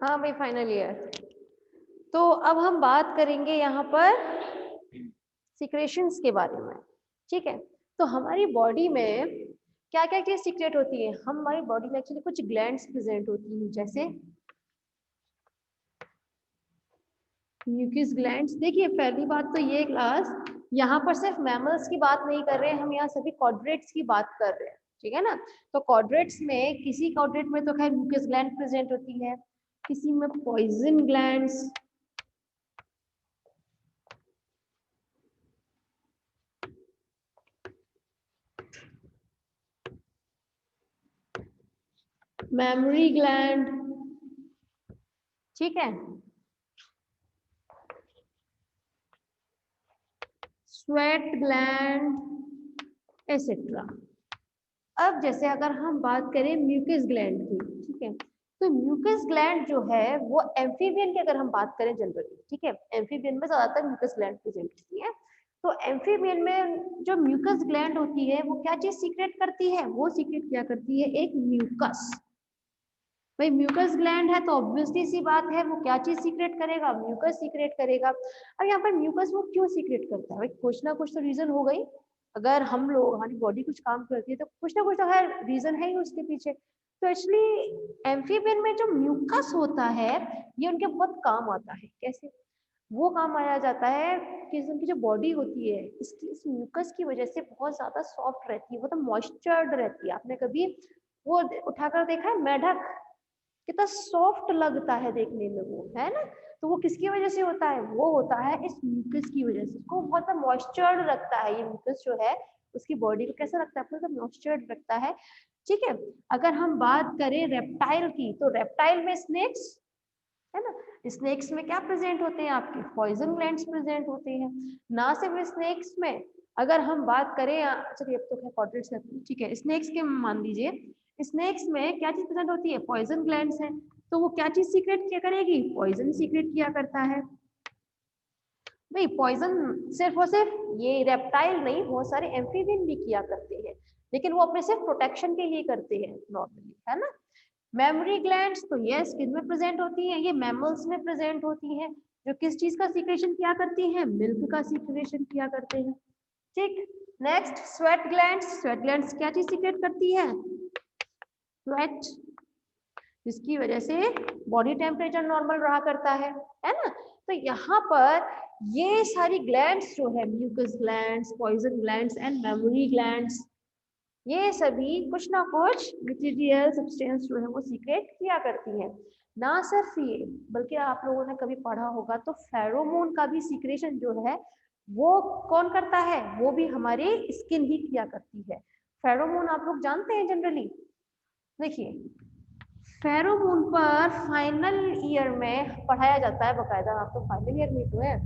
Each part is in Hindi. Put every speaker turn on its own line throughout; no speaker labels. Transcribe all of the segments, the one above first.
हाँ भाई, फाइनल ईयर। तो अब हम बात करेंगे यहाँ पर सिक्रेशंस के बारे में, ठीक है। तो हमारी बॉडी में क्या क्या चीज सीक्रेट होती है? हमारी बॉडी में एक्चुअली कुछ ग्लैंड्स प्रेजेंट होती हैं, जैसे म्यूकस ग्लैंड्स। देखिए पहली बात तो ये क्लास, यहाँ पर सिर्फ मैमल्स की बात नहीं कर रहे हैं हम, यहाँ सभी कॉर्डेट्स की बात कर रहे हैं, ठीक है ना। तो कॉर्डेट्स में किसी कॉर्डेट में तो खैर म्यूकस ग्लैंड प्रेजेंट होती है, किसी में पॉइजन ग्लैंड्स, मेमोरी ग्लैंड, ठीक है, स्वेट ग्लैंड एसेट्रा। अब जैसे अगर हम बात करें म्यूकस ग्लैंड की, ठीक है, तो म्यूकस ग्लैंड जो है वो एम्फीबियन की अगर हम बात करें जनरली, ठीक है, एम्फीबियन में ज्यादातर म्यूकस ग्लैंड प्रेजेंट होती है। तो एम्फीबियन में जो म्यूकस ग्लैंड होती है वो क्या चीज सीक्रेट करती है? वो सीक्रेट क्या करती है? एक म्यूकस। भाई म्यूकस ग्लैंड है तो ऑब्वियसली सी बात है वो क्या चीज सीक्रेट करेगा? म्यूकस सीक्रेट करेगा। अब यहाँ पर म्यूकस वो क्यों सीक्रेट करता है? भाई कुछ ना कुछ तो रीजन हो गई। अगर हम लोग, हमारी बॉडी कुछ काम करती है तो कुछ ना कुछ तो है, रीजन है ही उसके पीछे। तो एक्चुअली एम्फीबियन में जो म्यूकस होता है ये उनके बहुत काम आता है। कैसे वो काम आया जाता है? कि उनकी जो बॉडी होती है इसकी, इस म्यूकस की वजह से बहुत ज्यादा सॉफ्ट रहती है, वो तो मॉइस्चर्ड रहती है। आपने कभी वो उठाकर देखा है मेढक? कितना सॉफ्ट लगता है देखने में वो, है ना। तो वो किसकी वजह से होता है? वो होता है इस म्यूकस की वजह से। उसको बहुत मॉइस्चर्ड रखता है, ये म्यूकस जो है उसकी बॉडी को कैसा रखता है? पूरा मॉइस्चर्ड रखता है, ठीक है। अगर हम बात करें रेप्टाइल की, तो रेप्टाइल में स्नेक्स, है ना, स्नेक्स में क्या प्रेजेंट होते हैं? आपके पॉइजन ग्लैंड्स प्रेजेंट होते हैं। ना सिर्फ स्नेक्स में, अगर हम बात करें, चलिए अब तो क्या कॉर्डेट्स है, ठीक है, स्नेक्स के मान लीजिए, स्नेक्स में क्या चीज प्रेजेंट होती है? पॉइजन ग्लैंड्स है। तो वो क्या चीज सीक्रेट किया करेगी? पॉइजन सीक्रेट किया करता है। भाई पॉइजन सिर्फ और सिर्फ ये रेप्टाइल नहीं, बहुत सारे एम्फीबियन भी किया करते हैं, लेकिन वो अपने सिर्फ प्रोटेक्शन के लिए करते हैं नॉर्मली, है ना। मेमोरी ग्लैंड्स तो ये स्किन में प्रेजेंट होती हैं, ये मैमल्स में प्रेजेंट होती हैं, जो किस चीज का सीक्रेशन किया करती हैं? मिल्क का सीक्रेशन किया करते हैं, ठीक। Next sweat glands. Sweat glands क्या चीज सीक्रेट करती है? स्वेट, जिसकी वजह से बॉडी टेम्परेचर नॉर्मल रहा करता है ना। तो यहाँ पर ये सारी ग्लैंड्स जो है, mucus glands, poison glands and memory glands, ये सभी कुछ ना कुछ मटेरियल सब्सटेंस जो है वो सीक्रेट किया करती है। ना सिर्फ ये, बल्कि आप लोगों ने कभी पढ़ा होगा तो फेरोमोन का भी सीक्रेशन जो है वो कौन करता है? वो भी हमारी स्किन ही किया करती है। फेरोमोन आप लोग जानते हैं जनरली। देखिए फेरोमोन पर फाइनल ईयर में पढ़ाया जाता है बकायदा। आप तो फाइनल ईयर में तो है,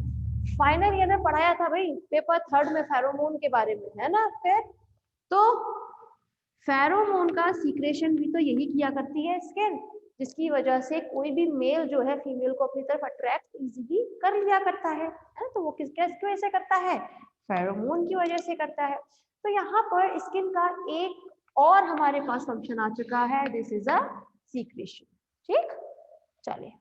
फाइनल ईयर में पढ़ाया था भाई, पेपर 3 में फेरोमोन के बारे में, है ना। फिर तो फेरोमोन का सीक्रेशन भी तो यही किया करती है स्किन, जिसकी वजह से कोई भी मेल जो है फीमेल को अपनी तरफ अट्रैक्ट इजीली कर लिया करता है। तो वो किस वजह से करता है? फेरोमोन की वजह से करता है। तो यहाँ पर स्किन का एक और हमारे पास फंक्शन आ चुका है, दिस इज अ सीक्रेशन, ठीक। चलिए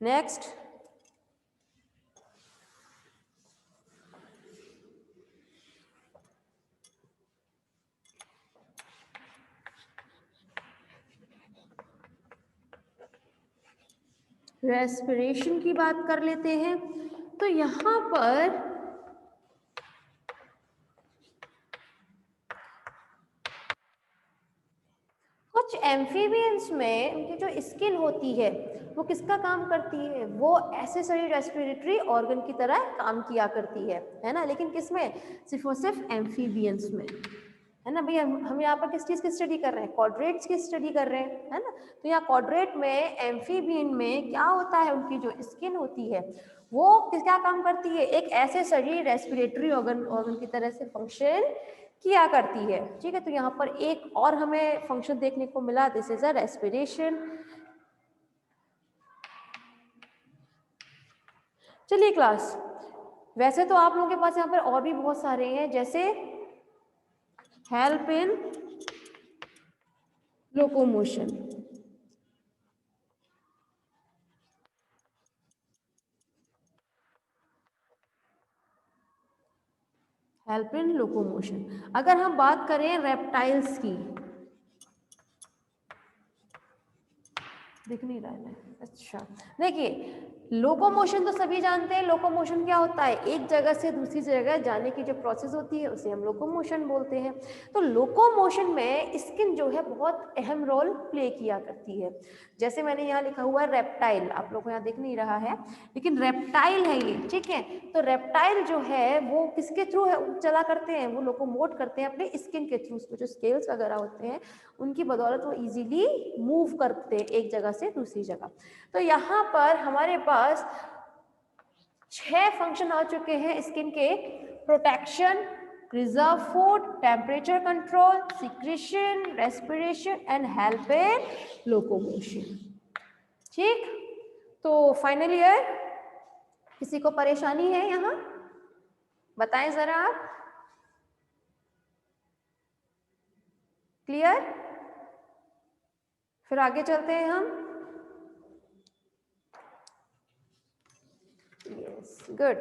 नेक्स्ट, रेस्पिरेशन की बात कर लेते हैं। तो यहाँ पर कुछ एम्फीबियंस में उनकी जो स्किन होती है वो किसका काम करती है? वो एक्सेसरी रेस्पिरेटरी ऑर्गन की तरह काम किया करती है ना। लेकिन किसमें? सिर्फ और सिर्फ एम्फीबियंस में, है ना। भैया हम यहाँ पर किस चीज की स्टडी कर रहे हैं? कॉर्डेट्स की स्टडी कर रहे हैं, है ना। तो यहाँ कॉर्डेट में, एम्फीबियन में क्या होता है? उनकी जो स्किन होती है वो क्या काम करती है? एक एक्सेसरी रेस्पिरेटरी ऑर्गन की तरह से फंक्शन किया करती है, ठीक है। तो यहाँ पर एक और हमें फंक्शन देखने को मिला, दिस इज अ रेस्पिरेशन। चलिए क्लास, वैसे तो आप लोगों के पास यहाँ पर और भी बहुत सारे हैं, जैसे help in locomotion, help in locomotion. अगर हम बात करें रेप्टाइल्स की, दिख नहीं रहा है, अच्छा देखिए, लोकोमोशन तो सभी जानते हैं। लोकोमोशन क्या होता है, एक जगह से दूसरी जगह जाने की जो प्रोसेस होती है उसे हम लोकोमोशन बोलते हैं। तो लोकोमोशन में स्किन जो है बहुत अहम रोल प्ले किया करती है। जैसे मैंने यहाँ लिखा हुआ है रेप्टाइल, आप लोगों को यहाँ दिख नहीं रहा है लेकिन रेप्टाइल है ये, ठीक है। तो रेप्टाइल जो है वो किसके थ्रू चला करते हैं, वो लोकोमोट करते हैं अपने स्किन के थ्रू। उसमें जो स्केल्स वगैरह होते हैं उनकी बदौलत वो इजीली मूव करते हैं एक जगह से दूसरी जगह। तो यहाँ पर हमारे पास 6 फंक्शन आ चुके हैं स्किन के: protection, reserve food, temperature control, secretion, respiration and help in locomotion. ठीक, तो फाइनल ईयर किसी को परेशानी है यहाँ, बताएं जरा आप। क्लियर? फिर आगे चलते हैं हम। Yes, good.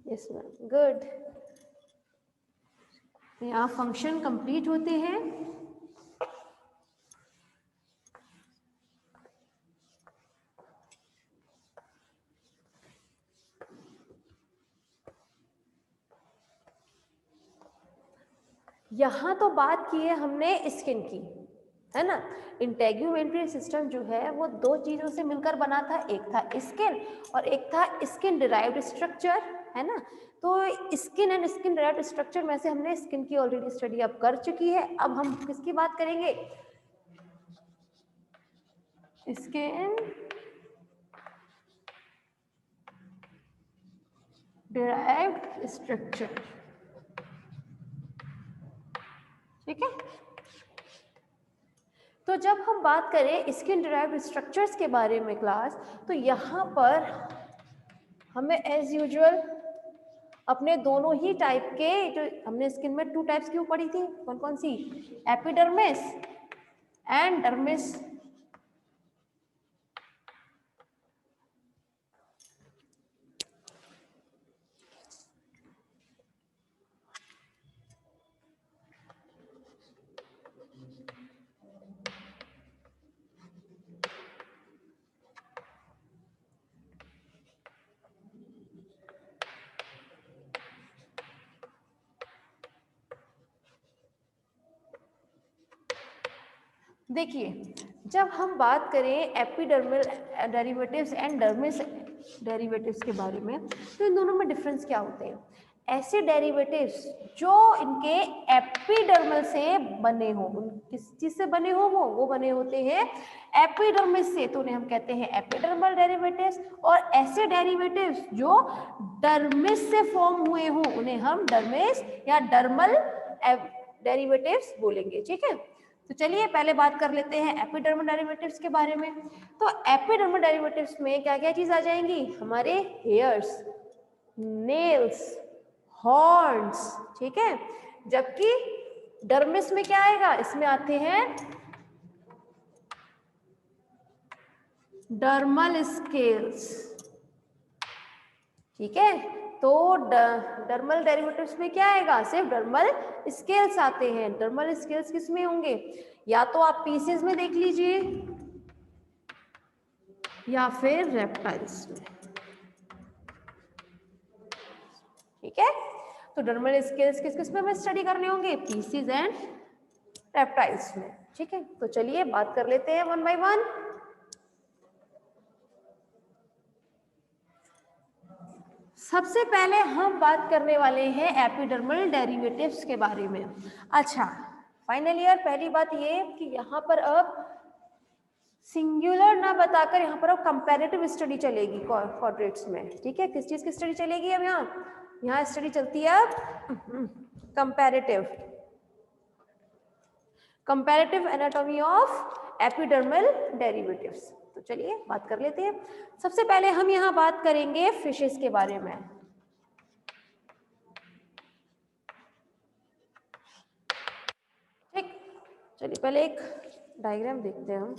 Yes ma'am, good. यहाँ फंक्शन कंप्लीट होते हैं। यहाँ तो बात की है हमने स्किन की, है ना। इंटेग्यूमेंट्री सिस्टम जो है वो दो चीजों से मिलकर बना था, एक था स्किन और एक था स्किन डिराइव्ड स्ट्रक्चर, है ना। तो skin and skin derived structure में से हमने स्किन की ऑलरेडी स्टडी अब कर चुकी है। अब हम किसकी बात करेंगे, स्किन डिराइव्ड स्ट्रक्चर, ठीक है। तो जब हम बात करें स्किन डिराइव्ड स्ट्रक्चर्स के बारे में क्लास, तो यहाँ पर हमें एज यूजुअल अपने दोनों ही टाइप के, जो हमने स्किन में 2 टाइप्स क्यों पढ़ी थी, कौन कौन सी, एपिडर्मिस एंड डर्मिस। देखिए, जब हम बात करें epidermal derivatives and dermis derivatives के बारे में, तो इन दोनों में डिफरेंस क्या होते हैं। ऐसे डेरिवेटिव्स जो इनके एपिडर्मल से बने हो, किस चीज से बने हो, वो बने होते हैं एपिडर्मिस से, तो उन्हें हम कहते हैं एपिडर्मल डेरिवेटिव्स। और ऐसे डेरिवेटिव्स जो डर्मिस से फॉर्म हुए हो उन्हें हम डर्मिस या डर्मल डेरिवेटिव्स बोलेंगे, ठीक है। तो चलिए पहले बात कर लेते हैं एपिडर्मल डेरिवेटिव्स के बारे में। तो एपिडर्मल डेरिवेटिव्स में क्या क्या चीज आ जाएंगी, हमारे हेयर्स, नेल्स, हॉर्न्स, ठीक है। जबकि डर्मिस में क्या आएगा, इसमें आते हैं डर्मल स्केल्स, ठीक है। तो डर्मल डेरिवेटिव्स में क्या आएगा, सिर्फ डर्मल स्केल्स आते हैं। डर्मल स्केल्स किस में होंगे, या तो आप पीसेस में देख लीजिए या फिर रेप्टाइल्स में, ठीक है। तो डर्मल स्केल्स किस किस में हमें स्टडी करने होंगे, पीसेस एंड रेप्टाइल्स में, ठीक है। तो चलिए बात कर लेते हैं वन बाय वन। सबसे पहले हम बात करने वाले हैं एपिडर्मल डेरिवेटिव्स के बारे में। अच्छा फाइनल ईयर, पहली बात ये कि यहाँ पर अब सिंगुलर ना बताकर यहाँ पर अब कंपैरेटिव स्टडी चलेगी क्वाड्रेट्स में, ठीक है। किस चीज की स्टडी चलेगी अब यहाँ स्टडी चलती है अब comparative anatomy of epidermal derivatives. तो चलिए बात कर लेते हैं। सबसे पहले हम यहाँ बात करेंगे फिशेस के बारे में। ठीक, चलिए पहले एक डायग्राम देखते हैं हम।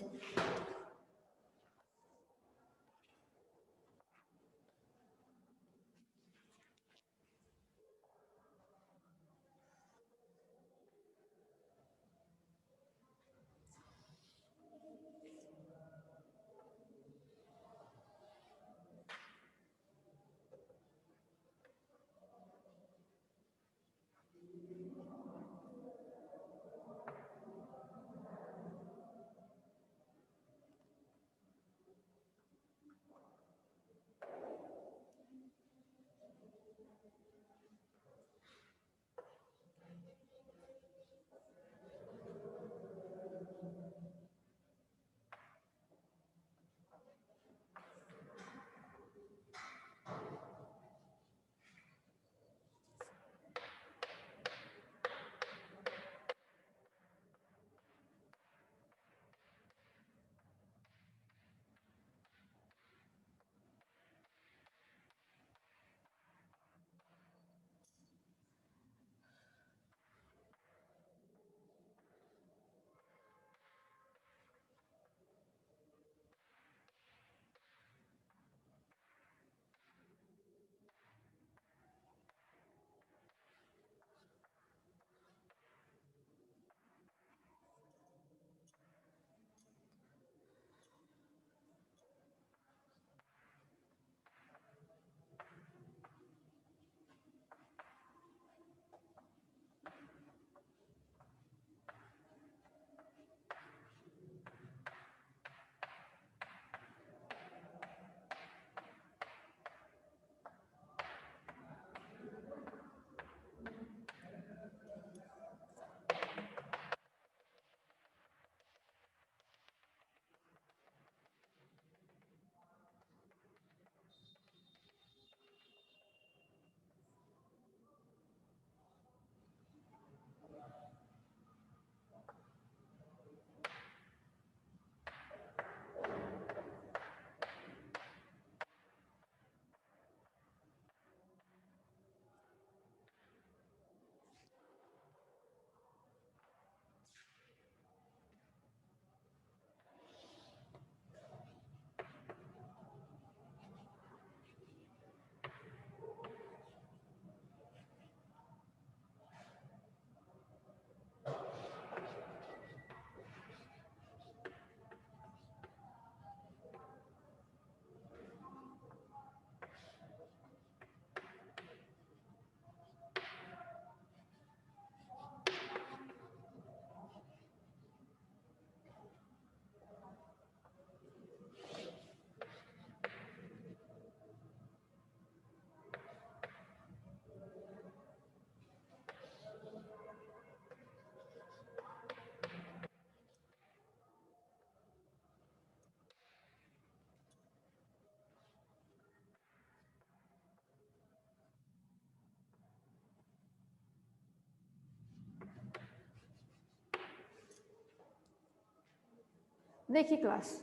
देखिए क्लास,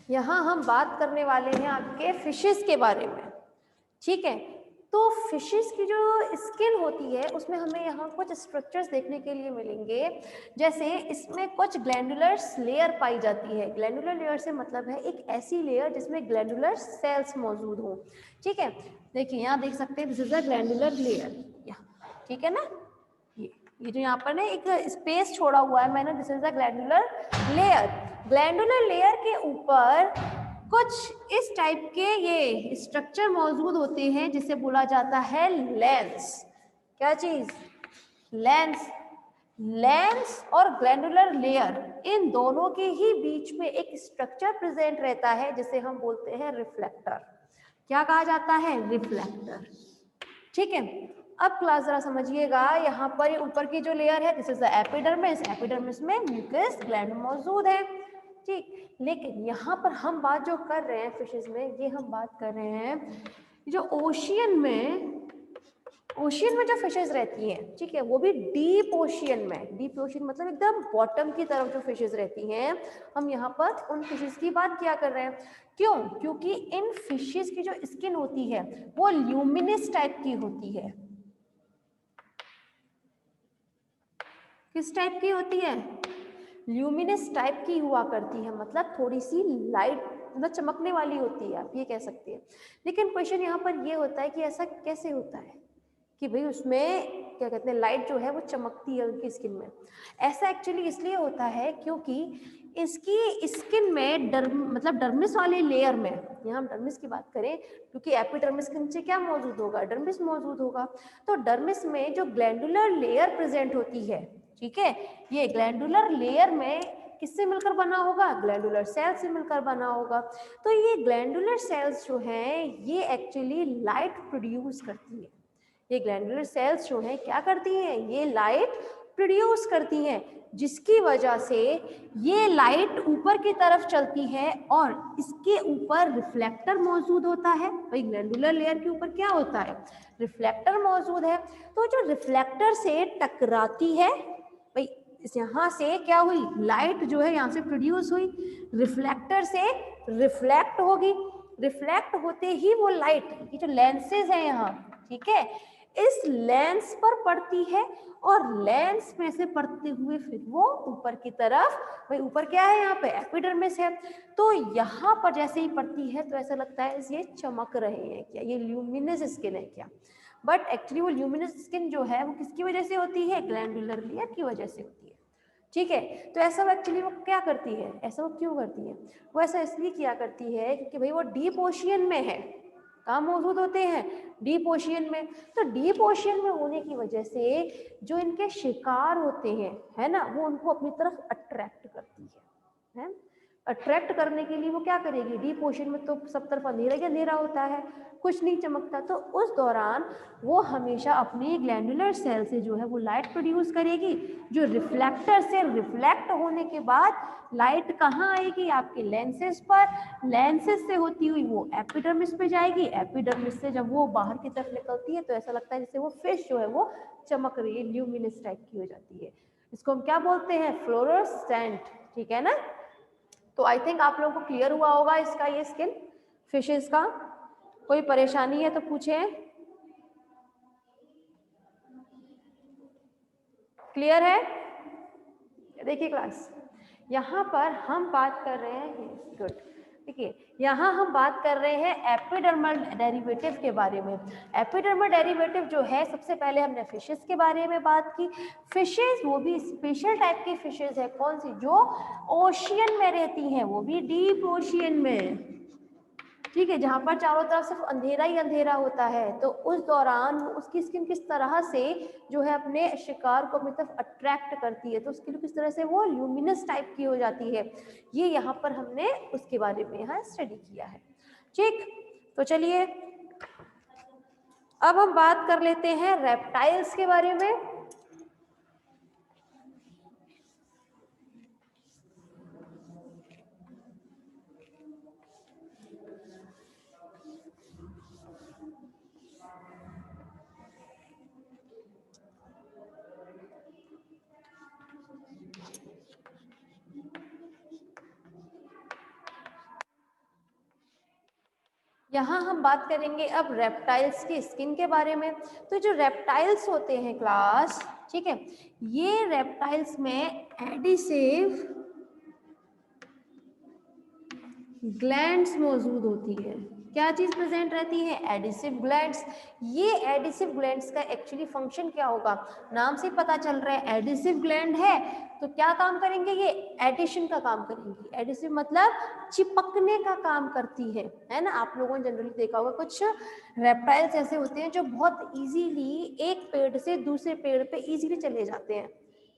यहाँ हम बात करने वाले हैं आपके फिशेस के बारे में, ठीक है। तो फिशेस की जो स्किन होती है उसमें हमें यहाँ कुछ स्ट्रक्चर्स देखने के लिए मिलेंगे, जैसे इसमें कुछ ग्लैंडुलर लेयर पाई जाती है। ग्लैंडुलर लेयर से मतलब है एक ऐसी लेयर जिसमें ग्लैंडुलर सेल्स मौजूद हों, ठीक है। देखिए यहाँ देख सकते हैं, this is a glandular layer, ठीक है ना। ये जो यहाँ पर ना एक स्पेस छोड़ा हुआ है मैंने, this is the glandular layer. Glandular layer के ऊपर कुछ इस टाइप के ये स्ट्रक्चर मौजूद होते हैं जिसे बोला जाता है लेंस। क्या चीज? लेंस। लेंस और ग्लैंडुलर लेयर, इन दोनों के ही बीच में एक स्ट्रक्चर प्रेजेंट रहता है जिसे हम बोलते हैं रिफ्लेक्टर। क्या कहा जाता है? रिफ्लेक्टर, ठीक है। अब क्लास जरा समझिएगा, यहाँ पर ऊपर की जो लेयर है this is the epidermis. Epidermis में म्यूकस ग्लैंड मौजूद है, ठीक। लेकिन यहाँ पर हम बात जो कर रहे हैं फिशेस में, ये हम बात कर रहे हैं जो ओशियन में जो फिशेस रहती हैं, ठीक है, वो भी डीप ओशियन में। डीप ओशियन मतलब एकदम बॉटम की तरफ जो फिशेस रहती हैं, हम यहाँ पर उन फिशेस की बात क्या कर रहे हैं। क्यों? क्योंकि इन फिशेस की जो स्किन होती है वो ल्यूमिनस टाइप की होती है। किस टाइप की होती है? ल्यूमिनस टाइप की हुआ करती है, मतलब थोड़ी सी लाइट, मतलब चमकने वाली होती है, आप ये कह सकते हैं। लेकिन क्वेश्चन यहाँ पर ये होता है कि ऐसा कैसे होता है कि भाई उसमें क्या कहते हैं, लाइट जो है वो चमकती है उनकी स्किन में। ऐसा एक्चुअली इसलिए होता है क्योंकि इसकी स्किन में मतलब डर्मिस वाले लेयर में, यहाँ हम डर्मिस की बात करें क्योंकि एपिडर्मिस के नीचे क्या मौजूद होगा? डर्मिस मौजूद होगा। तो डर्मिस में जो ग्लैंडुलर लेयर प्रेजेंट होती है, ठीक है, ये ग्लैंडुलर लेयर में किससे मिलकर बना होगा? ग्लैंडुलर सेल से मिलकर बना होगा। तो ये ग्लैंडुलर सेल्स जो हैं ये एक्चुअली लाइट प्रोड्यूस करती है। ये ग्लैंडुलर सेल्स जो हैं क्या करती हैं? ये लाइट प्रोड्यूस करती हैं, जिसकी वजह से ये लाइट ऊपर की तरफ चलती है और इसके ऊपर रिफ्लेक्टर मौजूद होता है। भाई ग्लैंडुलर लेयर के ऊपर क्या होता है? रिफ्लेक्टर मौजूद है। तो जो रिफ्लेक्टर से टकराती है, भाई यहाँ से क्या हुई? लाइट जो है यहाँ से प्रोड्यूस हुई, रिफ्लेक्टर से रिफ्लेक्ट होगी। रिफ्लेक्ट होते ही वो लाइट, ये जो लेंसेज है यहाँ, ठीक है, इस लेंस पर पड़ती है और लेंस में से पड़ते हुए फिर वो ऊपर की तरफ, भाई ऊपर क्या है यहाँ पे? एपिडर्मिस है। तो यहाँ पर जैसे ही पड़ती है तो ऐसा लगता है ये चमक रहे हैं क्या, ये ल्यूमिनस स्किन है क्या। बट एक्चुअली वो ल्यूमिनस स्किन जो है वो किसकी वजह से होती है? ग्लैंडुलर लेयर की वजह से होती है, ठीक है। तो ऐसा एक्चुअली वो क्या करती है, ऐसा वो क्यों करती है? वो ऐसा इसलिए किया करती है क्योंकि भाई वो डीप ओशियन में है। कहाँ मौजूद होते हैं? डीप ओशियन में। तो डीप ओशियन में होने की वजह से जो इनके शिकार होते हैं, है ना, वो उनको अपनी तरफ अट्रैक्ट करती है। अट्रैक्ट करने के लिए वो क्या करेगी? डीप ओशन में तो सब तरफ अंधेरा ही अंधेरा होता है, कुछ नहीं चमकता। तो उस दौरान वो हमेशा अपनी ग्लैंडुलर सेल से जो है वो लाइट प्रोड्यूस करेगी, जो रिफ्लेक्टर से रिफ्लेक्ट होने के बाद लाइट कहाँ आएगी? आपके लेंसेज पर। लेंसेज से होती हुई वो एपिडर्मिस पे जाएगी। एपिडर्मिस से जब वो बाहर की तरफ निकलती है तो ऐसा लगता है जैसे वो फिश जो है वो चमक रही है, ल्यूमिनस टाइप की हो जाती है। इसको हम क्या बोलते हैं? फ्लोरोसेंट, ठीक है ना। तो आई थिंक आप लोगों को क्लियर हुआ होगा इसका ये स्किन फिशेस का। कोई परेशानी है तो पूछें। क्लियर है? देखिए क्लास, यहाँ पर हम बात कर रहे हैं, गुड, देखिए यहाँ हम बात कर रहे हैं एपिडर्मल डेरिवेटिव के बारे में। एपिडर्मल डेरिवेटिव जो है, सबसे पहले हमने फिशेस के बारे में बात की। फिशेस वो भी स्पेशल टाइप की फिशेस है, कौन सी? जो ओशियन में रहती हैं, वो भी डीप ओशियन में, ठीक है, जहां पर चारों तरफ सिर्फ अंधेरा ही अंधेरा होता है। तो उस दौरान उसकी स्किन किस तरह से जो है अपने शिकार को अपनी तरफ अट्रैक्ट करती है, तो उसके लिए किस तरह से वो ल्यूमिनस टाइप की हो जाती है, ये यहाँ पर हमने उसके बारे में यहाँ स्टडी किया है, ठीक। तो चलिए अब हम बात कर लेते हैं रेप्टाइल्स के बारे में। यहाँ हम बात करेंगे अब रेप्टाइल्स की स्किन के बारे में। तो जो रेप्टाइल्स होते हैं क्लास, ठीक है, ये रेप्टाइल्स में एडिसिव ग्लैंड्स मौजूद होती है। क्या चीज प्रेजेंट रहती है? Adhesive glands. ये एडिसिव ग्लैंड्स का एक्चुअली फंक्शन क्या होगा? नाम से पता चल रहा है एडिसिव ग्लैंड है तो क्या काम करेंगे? ये एडिशन का काम करेंगी। एडिसिव मतलब चिपकने का काम करती है ना। आप लोगों ने जनरली देखा होगा कुछ रेप्टाइल्स ऐसे होते हैं जो बहुत इजीली एक पेड़ से दूसरे पेड़ पे इजीली चले जाते हैं।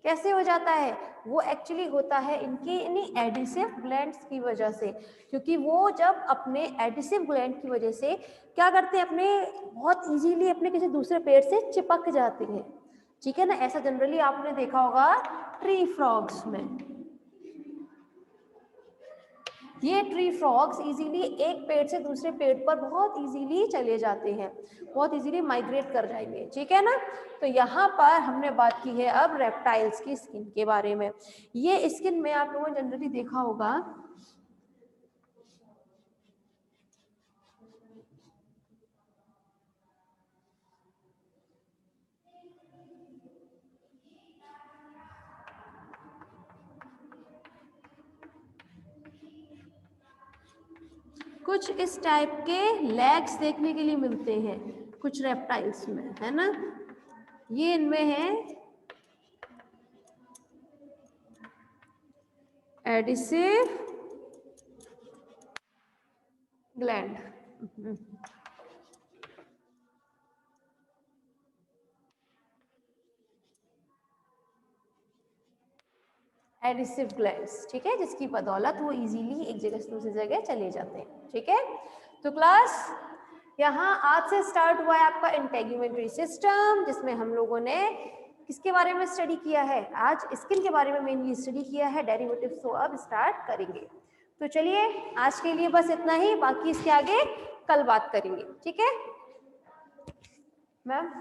कैसे हो जाता है? वो एक्चुअली होता है इनके इन्हीं एडिसिव ग्लैंड्स की वजह से, क्योंकि वो जब अपने एडिसिव ग्लैंड की वजह से क्या करते हैं, अपने बहुत इजीली अपने किसी दूसरे पेड़ से चिपक जाते हैं, ठीक है ना। ऐसा जनरली आपने देखा होगा ट्री फ्रॉग्स में। ये ट्री फ्रॉग्स इजीली एक पेड़ से दूसरे पेड़ पर बहुत इजीली चले जाते हैं, बहुत इजीली माइग्रेट कर जाएंगे, ठीक है ना। तो यहाँ पर हमने बात की है अब रेप्टाइल्स की स्किन के बारे में। ये स्किन में आप लोगों ने जनरली देखा होगा कुछ इस टाइप के लेग्स देखने के लिए मिलते हैं कुछ रेप्टाइल्स में, है ना। ये इनमें है एडिसिव ग्लैंड। एडिसिव ग्लैंड्स, ठीक है, जिसकी बदौलत वो इजीली एक जगह से दूसरी जगह चले जाते हैं, ठीक है। तो क्लास यहाँ आज से स्टार्ट हुआ है आपका इंटेग्यूमेंट्री सिस्टम, जिसमें हम लोगों ने किसके बारे में स्टडी किया है? आज स्किन के बारे में मेनली स्टडी किया है। डेरिवेटिव्स तो अब स्टार्ट करेंगे। तो चलिए आज के लिए बस इतना ही, बाकी इसके आगे कल बात करेंगे, ठीक है मैम।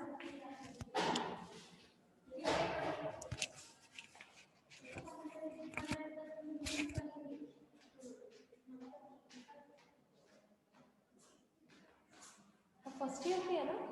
फर्स्ट ईयर की है ना।